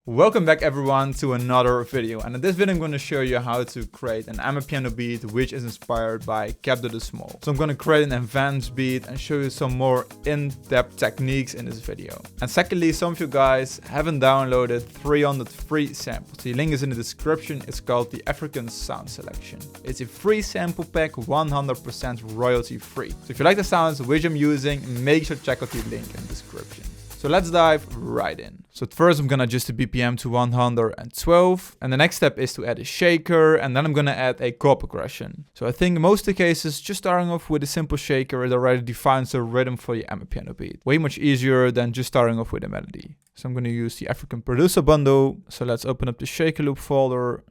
Welcome back everyone to another video, and in this video I'm going to show you how to create an Amapiano beat which is inspired by Kabza the Small. So I'm going to create an advanced beat and show you some more in-depth techniques in this video. And secondly, some of you guys haven't downloaded 300 free samples. The link is in the description. It's called the African Sound Selection. It's a free sample pack, 100% royalty free. So if you like the sounds which I'm using, make sure to check out the link in the description. So let's dive right in. So first I'm gonna adjust the BPM to 112. And the next step is to add a shaker, and then I'm gonna add a chord progression. So I think in most of the cases, just starting off with a simple shaker, it already defines the rhythm for your Amapiano beat. Way much easier than just starting off with a melody. So I'm gonna use the African producer bundle. So let's open up the shaker loop folder.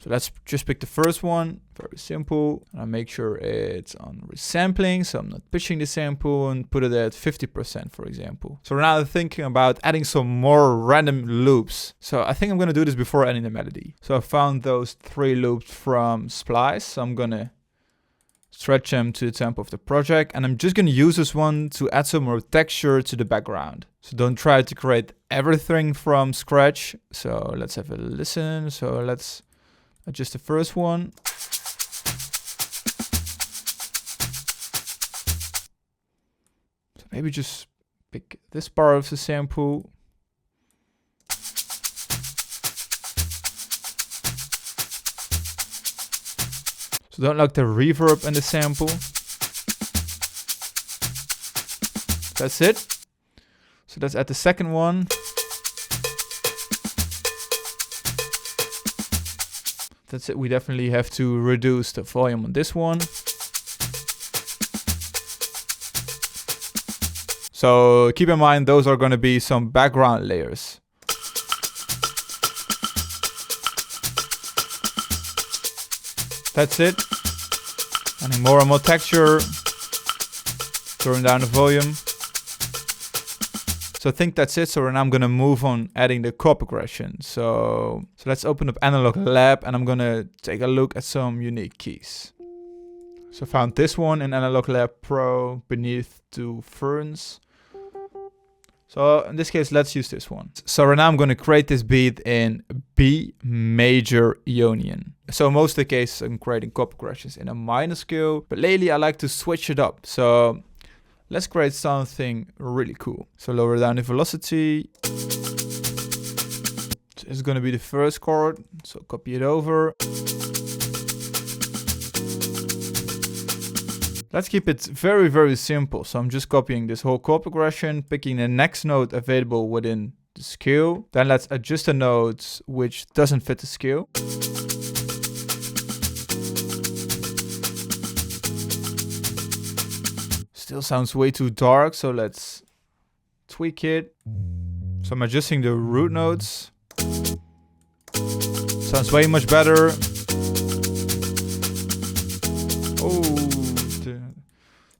So let's just pick the first one, very simple. I make sure it's on resampling, so I'm not pitching the sample, and put it at 50%, for example. So now I'm thinking about adding some more random loops. So I think I'm gonna do this before adding the melody. So I found those 3 loops from Splice. So I'm gonna stretch them to the tempo of the project, and I'm just gonna use this one to add some more texture to the background. So don't try to create everything from scratch. So let's have a listen. So let's adjust the first one. So maybe just pick this part of the sample. So don't like the reverb in the sample. That's it. So let's add the second one. That's it. We definitely have to reduce the volume on this one. So keep in mind, those are going to be some background layers. That's it. Adding more and more texture. Turn down the volume. So I think that's it. So now I'm gonna move on adding the chord progression. So let's open up Analog Lab, and I'm gonna take a look at some unique keys. So I found this one in Analog Lab Pro beneath 2 ferns. So in this case, let's use this one. So right now I'm gonna create this beat in B major Ionian. So most of the cases I'm creating chord progressions in a minor scale, but lately I like to switch it up. So let's create something really cool. So lower down the velocity. So it's gonna be the first chord. So copy it over. Let's keep it very, very simple. So I'm just copying this whole chord progression, picking the next note available within the scale. Then let's adjust the notes which doesn't fit the scale. Still sounds way too dark, so let's tweak it. So I'm adjusting the root notes. Sounds way much better.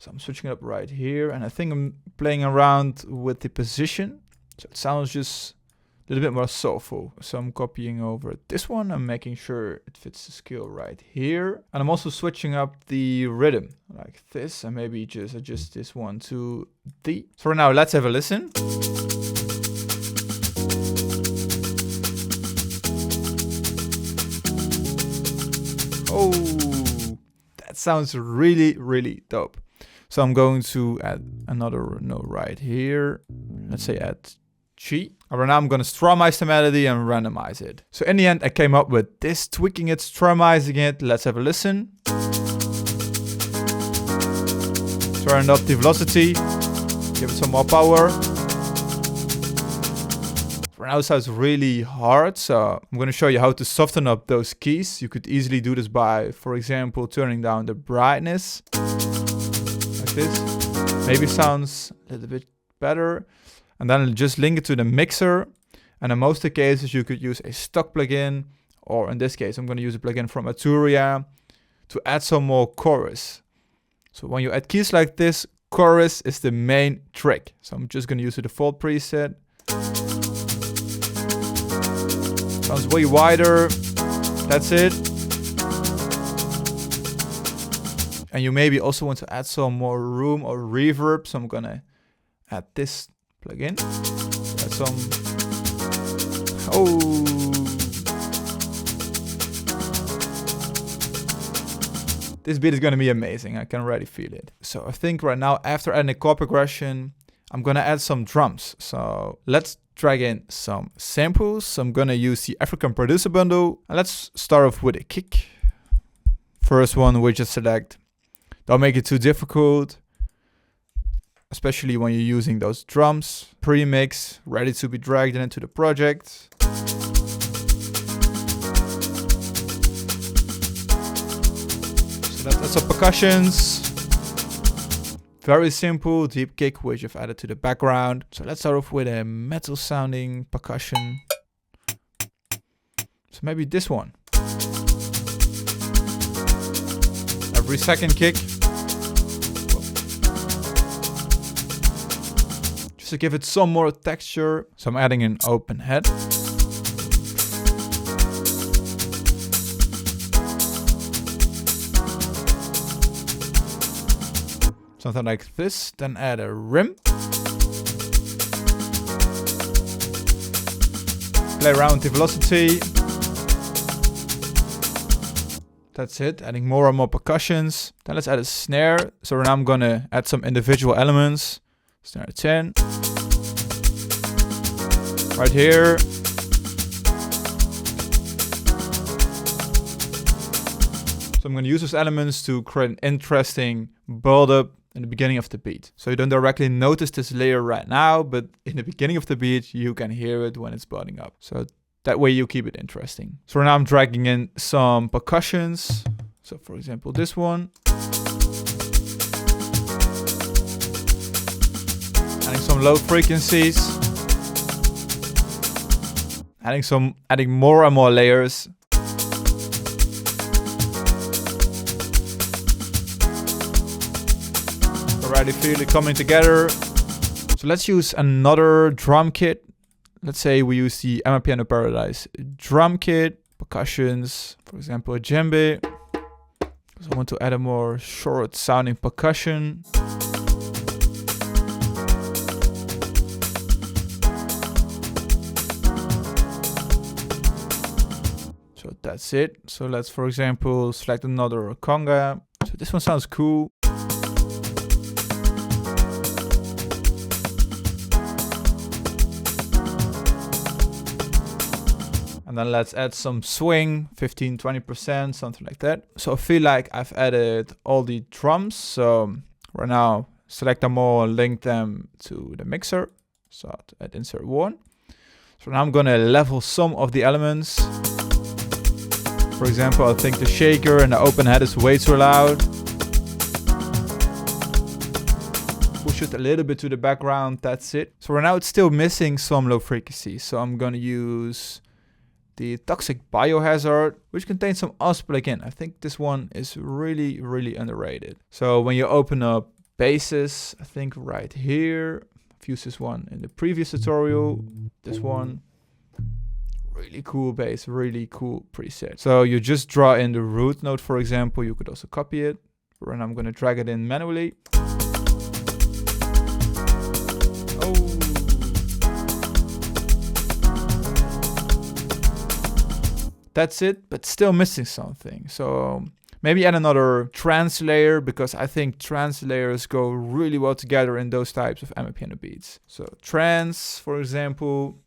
So I'm switching it up right here, and I think I'm playing around with the position. So it sounds just a little bit more soulful. So I'm copying over this one. I'm making sure it fits the scale right here. And I'm also switching up the rhythm like this, and maybe just adjust this one to D. So for now, let's have a listen. Oh, that sounds really, really dope. So I'm going to add another note right here. Let's say add G. Right now I'm going to strumize the melody and randomize it. So in the end I came up with this, tweaking it, strumizing it. Let's have a listen. Turn up the velocity. Give it some more power. For now it sounds really hard, so I'm going to show you how to soften up those keys. You could easily do this by, for example, turning down the brightness. Like this. Maybe sounds a little bit better. And then just link it to the mixer. And in most of the cases, you could use a stock plugin, or in this case, I'm going to use a plugin from Maphorisa to add some more chorus. So when you add keys like this, chorus is the main trick. So I'm just going to use the default preset. Sounds way wider. That's it. And you maybe also want to add some more room or reverb. So I'm going to add this plugin. Add some Oh. This beat is gonna be amazing, I can already feel it. So I think right now, after adding a chord progression, I'm gonna add some drums. So let's drag in some samples. So I'm gonna use the African producer bundle. And let's start off with a kick. First one we just select. Don't make it too difficult, especially when you're using those drums. Pre-mix, ready to be dragged into the project. So that's some percussions. Very simple, deep kick, which I've added to the background. So let's start off with a metal sounding percussion. So maybe this one. Every second kick. Just to give it some more texture. So I'm adding an open head. Something like this, then add a rim. Play around with the velocity. That's it, adding more and more percussions. Then let's add a snare. So now I'm gonna add some individual elements. Snare 10. Right here. So I'm gonna use those elements to create an interesting build-up in the beginning of the beat. So you don't directly notice this layer right now, but in the beginning of the beat, you can hear it when it's building up. So that way you keep it interesting. So now I'm dragging in some percussions. So for example, this one. Adding some low frequencies. Adding more and more layers. Already feel it coming together. So let's use another drum kit. Let's say we use the Amapiano Paradise drum kit, percussions, for example, a djembe. Because I want to add a more short sounding percussion. So that's it. So let's, for example, select another conga. So this one sounds cool. And then let's add some swing, 15-20%, something like that. So I feel like I've added all the drums. So right now, select them all and link them to the mixer. So at insert 1. So now I'm gonna level some of the elements. For example, I think the shaker and the open head is way too loud. Push it a little bit to the background, that's it. So right now it's still missing some low frequency. So I'm gonna use the Toxic Biohazard, which contains some OSP plugin. I think this one is really, really underrated. So when you open up basses, I think right here, I've used this one in the previous tutorial, this one, really cool bass, really cool preset. So you just draw in the root note, for example. You could also copy it, and I'm gonna drag it in manually. That's it, but still missing something. So maybe add another trance layer, because I think trance layers go really well together in those types of Amapiano beats. So trance, for example.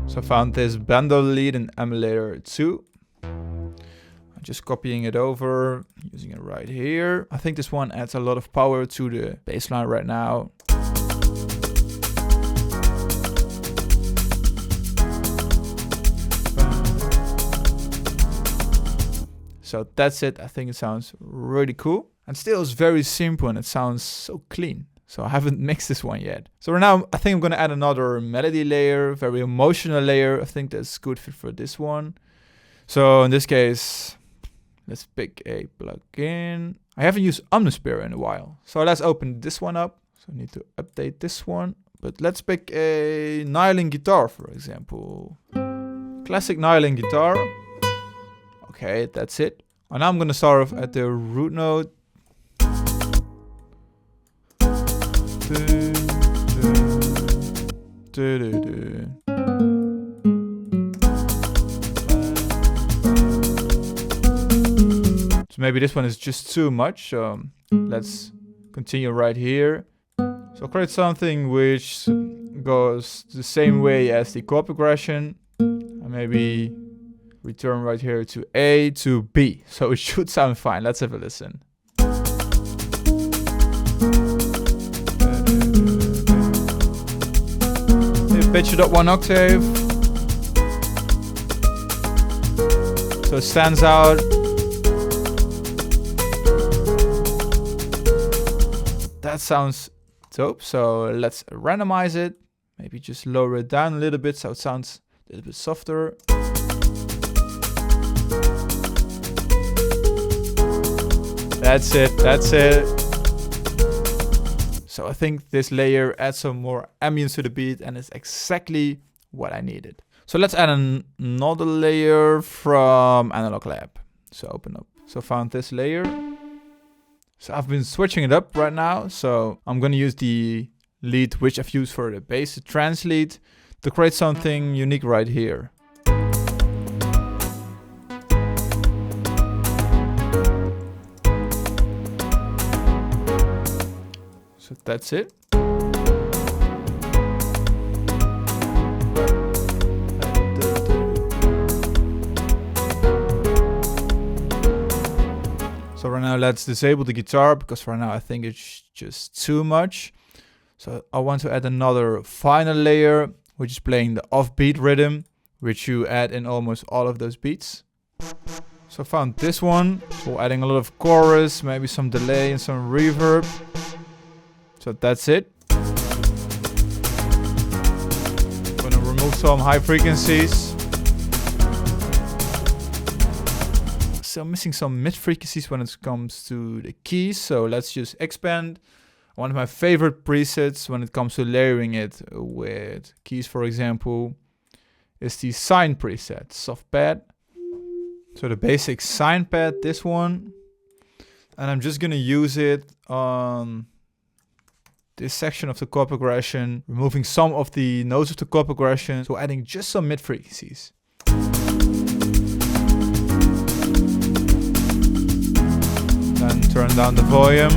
So I found this bando lead in emulator 2. I'm just copying it over, using it right here. I think this one adds a lot of power to the bass line right now. So that's it. I think it sounds really cool. And still it's very simple and it sounds so clean. So I haven't mixed this one yet. So right now I think I'm gonna add another melody layer, very emotional layer. I think that's good fit for this one. So in this case, let's pick a plugin. I haven't used Omnisphere in a while. So let's open this one up. So I need to update this one. But let's pick a nylon guitar, for example. Classic nylon guitar. Okay, that's it. And now I'm gonna start off at the root note. maybe this one is just too much. So let's continue right here. So create something which goes the same way as the chord progression. And maybe return right here to A to B. So it should sound fine. Let's have a listen. Pitch it up 1 octave. So it stands out. That sounds dope. So let's randomize it. Maybe just lower it down a little bit so it sounds a little bit softer. That's it, that's it. So I think this layer adds some more ambience to the beat and it's exactly what I needed. So let's add another layer from Analog Lab. So open up. So found this layer. So I've been switching it up right now. So I'm gonna use the lead which I've used for the bass, the trance lead, to create something unique right here. So that's it. So right now let's disable the guitar because right now I think it's just too much. So I want to add another final layer which is playing the offbeat rhythm, which you add in almost all of those beats. So I found this one. So adding a lot of chorus, maybe some delay and some reverb. So that's it. I'm gonna remove some high frequencies. Still missing some mid frequencies when it comes to the keys. So let's just expand. One of my favorite presets when it comes to layering it with keys, for example, is the Sine preset, soft pad. So the basic Sine pad, this one. And I'm just gonna use it on this section of the chord progression, removing some of the notes of the chord progression, so adding just some mid frequencies. Then turn down the volume.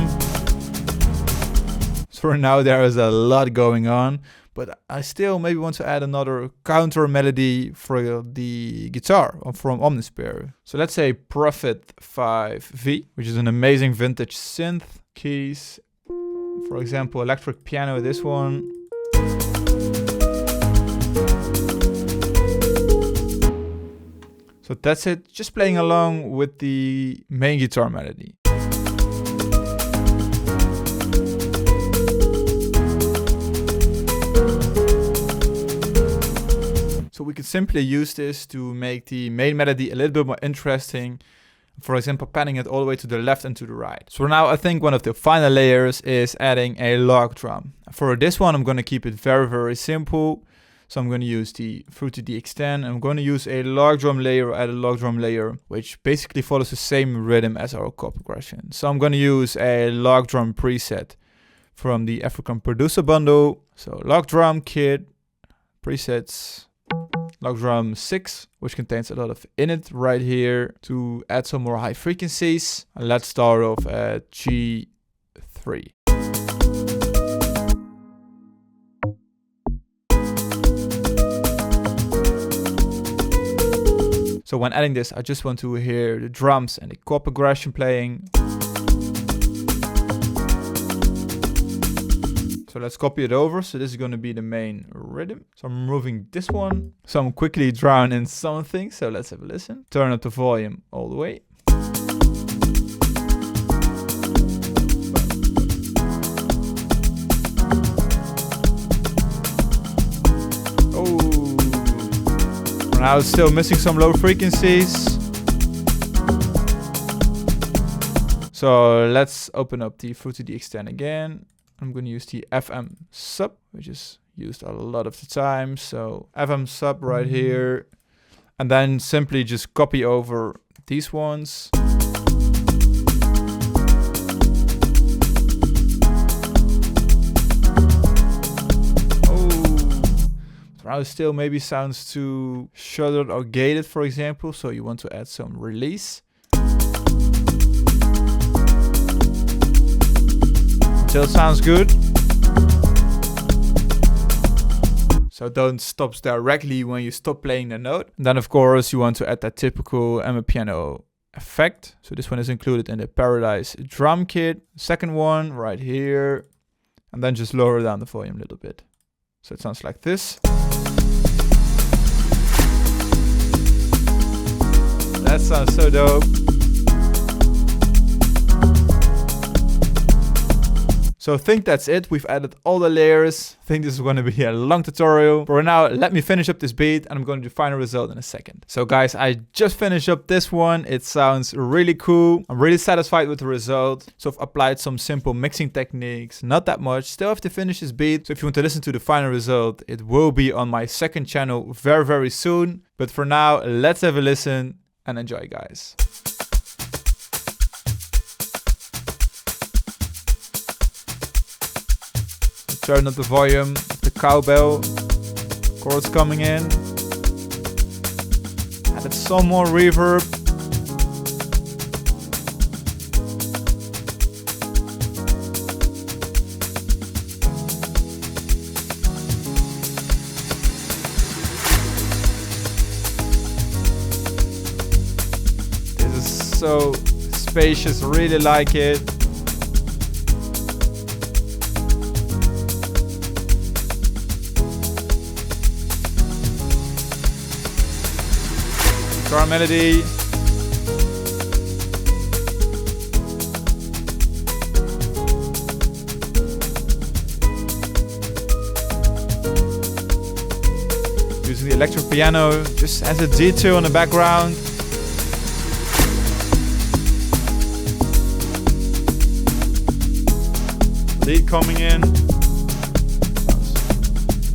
So for now there is a lot going on, but I still maybe want to add another counter melody for the guitar from Omnisphere. So let's say Prophet 5V, which is an amazing vintage synth, keys. For example, electric piano, this one. So that's it, just playing along with the main guitar melody. So we could simply use this to make the main melody a little bit more interesting. For example, panning it all the way to the left and to the right. So now I think one of the final layers is adding a log drum. For this one, I'm going to keep it very, very simple. So I'm going to use the Fruity DX10. I'm going to use a log drum layer, add a log drum layer, which basically follows the same rhythm as our chord progression. So I'm going to use a log drum preset from the African Producer Bundle. So log drum kit, presets, log drum 6, which contains a lot of init right here to add some more high frequencies. And let's start off at G3. So when adding this, I just want to hear the drums and the chord progression playing. So let's copy it over. So this is going to be the main rhythm. So I'm removing this one. So I'm quickly drowning in something. So let's have a listen. Turn up the volume all the way. Oh, now it's still missing some low frequencies. So let's open up the Fruity DX10 again. I'm going to use the FM sub, which is used a lot of the time. So FM sub right here. And then simply just copy over these ones. Oh, now it still maybe sounds too shuddered or gated, for example. So you want to add some release. Still sounds good. So don't stop directly when you stop playing the note. And then of course you want to add that typical Amapiano effect. So this one is included in the Paradise drum kit. Second one right here. And then just lower down the volume a little bit. So it sounds like this. That sounds so dope. So I think that's it. We've added all the layers. I think this is going to be a long tutorial. For now, let me finish up this beat and I'm going to do the final result in a second. So guys, I just finished up this one. It sounds really cool. I'm really satisfied with the result. So I've applied some simple mixing techniques, not that much. Still have to finish this beat. So if you want to listen to the final result, it will be on my second channel very, very soon. But for now, let's have a listen and enjoy, guys. Turn up the volume of the cowbell, chords coming in, added some more reverb. This is so spacious, really like it. Guitar melody. Using the electric piano just as a detail in the background. Lead coming in.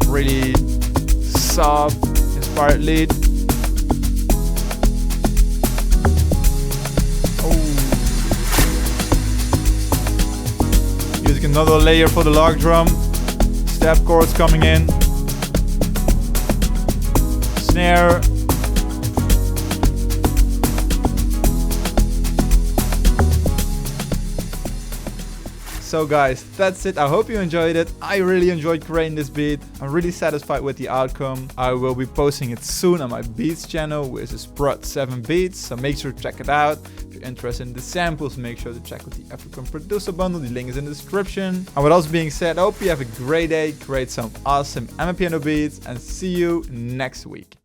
Really soft, inspired lead. Another layer for the log drum. Stab chords coming in. Snare. So guys, that's it. I hope you enjoyed it. I really enjoyed creating this beat. I'm really satisfied with the outcome. I will be posting it soon on my beats channel, which is Prod 7 Beats. So make sure to check it out. If you're interested in the samples, make sure to check out the African Producer Bundle. The link is in the description. And with all this being said, I hope you have a great day. Create some awesome Amapiano beats and see you next week.